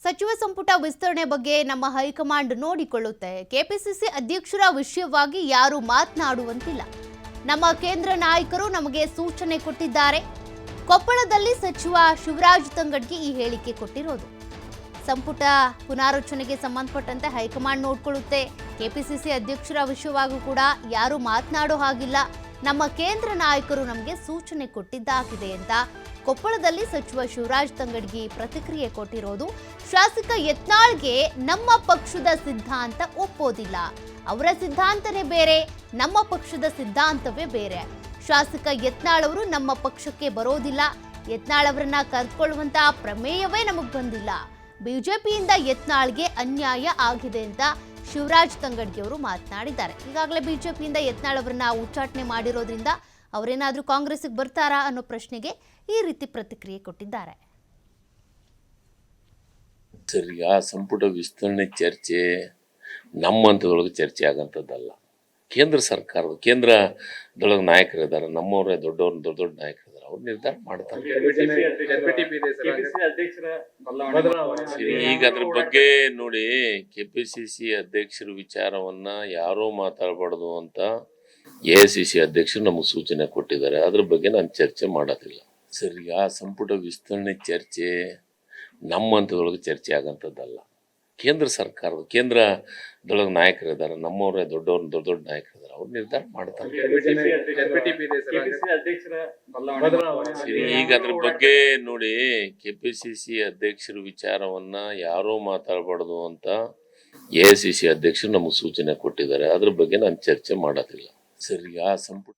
ಸಚಿವ ಸಂಪುಟ ವಿಸ್ತರಣೆ ಬಗ್ಗೆ ನಮ್ಮ ಹೈಕಮಾಂಡ್ ನೋಡಿಕೊಳ್ಳುತ್ತೆ. ಕೆಪಿಸಿಸಿ ಅಧ್ಯಕ್ಷರ ವಿಷಯವಾಗಿ ಯಾರು ಮಾತನಾಡುವಂತಿಲ್ಲ. ನಮ್ಮ ಕೇಂದ್ರ ನಾಯಕರು ನಮಗೆ ಸೂಚನೆ ಕೊಟ್ಟಿದ್ದಾರೆ. ಕೊಪ್ಪಳದಲ್ಲಿ ಸಚಿವ ಶಿವರಾಜ್ ತಂಗಡಗಿ ಈ ಹೇಳಿಕೆ ಕೊಟ್ಟಿರೋದು. ಸಂಪುಟ ಪುನಾರಚನೆಗೆ ಸಂಬಂಧಪಟ್ಟಂತೆ ಹೈಕಮಾಂಡ್ ನೋಡಿಕೊಳ್ಳುತ್ತೆ. ಕೆಪಿಸಿಸಿ ಅಧ್ಯಕ್ಷರ ವಿಷಯವಾಗೂ ಕೂಡ ಯಾರು ಮಾತನಾಡೋ ಹಾಗಿಲ್ಲ. ನಮ್ಮ ಕೇಂದ್ರ ನಾಯಕರು ನಮಗೆ ಸೂಚನೆ ಕೊಟ್ಟಿದ್ದಾಗಿದೆ ಅಂತ ಕೊಪ್ಪಳದಲ್ಲಿ ಸಚಿವ ಶಿವರಾಜ್ ತಂಗಡಗಿ ಪ್ರತಿಕ್ರಿಯೆ ಕೊಟ್ಟಿರೋದು. ಶಾಸಕ ಯತ್ನಾಳ್ಗೆ ನಮ್ಮ ಪಕ್ಷದ ಸಿದ್ಧಾಂತ ಒಪ್ಪೋದಿಲ್ಲ. ಅವರ ಸಿದ್ಧಾಂತನೇ ಬೇರೆ, ನಮ್ಮ ಪಕ್ಷದ ಸಿದ್ಧಾಂತವೇ ಬೇರೆ. ಶಾಸಕ ಯತ್ನಾಳ್ ಅವರು ನಮ್ಮ ಪಕ್ಷಕ್ಕೆ ಬರೋದಿಲ್ಲ. ಯತ್ನಾಳ್ ಅವರನ್ನ ಕರೆದುಕೊಳ್ಳುವಂತಹ ಪ್ರಮೇಯವೇ ನಮಗೆ ಬಂದಿಲ್ಲ. ಬಿಜೆಪಿಯಿಂದ ಯತ್ನಾಳ್ಗೆ ಅನ್ಯಾಯ ಆಗಿದೆ ಅಂತ ಶಿವರಾಜ್ ತಂಗಡಗಿ ಅವರು ಮಾತನಾಡಿದ್ದಾರೆ. ಈಗಾಗಲೇ ಬಿಜೆಪಿಯಿಂದ ಯತ್ನಾಳ್ ಅವರನ್ನ ಉಚ್ಚಾಟನೆ ಮಾಡಿರೋದ್ರಿಂದ ಅವರೇನಾದ್ರೂ ಕಾಂಗ್ರೆಸ್ಗೆ ಬರ್ತಾರಾ ಅನ್ನೋ ಪ್ರಶ್ನೆಗೆ ಈ ರೀತಿ ಪ್ರತಿಕ್ರಿಯೆ ಕೊಟ್ಟಿದ್ದಾರೆ. ಸರಿ, ಆ ಸಂಪುಟ ವಿಸ್ತರಣೆ ಚರ್ಚೆ ನಮ್ಮ ಹಂತದೊಳಗೆ ಚರ್ಚೆ ಆಗಂಥದ್ದಲ್ಲ. ಕೇಂದ್ರ ಸರ್ಕಾರದ ಕೇಂದ್ರದೊಳಗೆ ನಾಯಕರಿದ್ದಾರೆ, ನಮ್ಮವರೇ ದೊಡ್ಡ ದೊಡ್ಡ ನಾಯಕರಿದ್ದಾರೆ, ಅವ್ರು ನಿರ್ಧಾರ ಮಾಡ್ತಾರೆ. ಈಗ ಅದ್ರ ಬಗ್ಗೆ ನೋಡಿ, ಕೆಪಿಸಿಸಿ ಅಧ್ಯಕ್ಷರ ವಿಚಾರವನ್ನ ಯಾರೋ ಮಾತಾಡಬಾರ್ದು ಅಂತ AICC ಅಧ್ಯಕ್ಷರು ನಮಗೆ ಸೂಚನೆ ಕೊಟ್ಟಿದ್ದಾರೆ. ಅದ್ರ ಬಗ್ಗೆ ನಾನು ಚರ್ಚೆ ಮಾಡೋದಿಲ್ಲ. ಸರಿ, ಆ ಸಂಪುಟ ವಿಸ್ತರಣೆ ಚರ್ಚೆ ನಮ್ಮ ಹಂತದೊಳಗೆ ಚರ್ಚೆ ಆಗಂಥದ್ದಲ್ಲ. ಕೇಂದ್ರ ಸರ್ಕಾರದ ಕೇಂದ್ರದೊಳಗೆ ನಾಯಕರಿದ್ದಾರೆ, ನಮ್ಮವರೇ ದೊಡ್ಡ ನಾಯಕರಿದ್ದಾರೆ, ಅವ್ರು ನಿರ್ಧಾರ ಮಾಡ್ತಾರೆ. ಈಗ ಅದ್ರ ಬಗ್ಗೆ ನೋಡಿ, ಕೆಪಿಸಿಸಿ ಅಧ್ಯಕ್ಷರ ವಿಚಾರವನ್ನ ಯಾರೋ ಮಾತಾಡಬಾರ್ದು ಅಂತ AICC ಅಧ್ಯಕ್ಷರು ನಮಗೆ ಸೂಚನೆ ಕೊಟ್ಟಿದ್ದಾರೆ. ಅದ್ರ ಬಗ್ಗೆ ನಾನು ಚರ್ಚೆ ಮಾಡೋದಿಲ್ಲ. ಸರಿ, ಆ ಸಂಪುಟ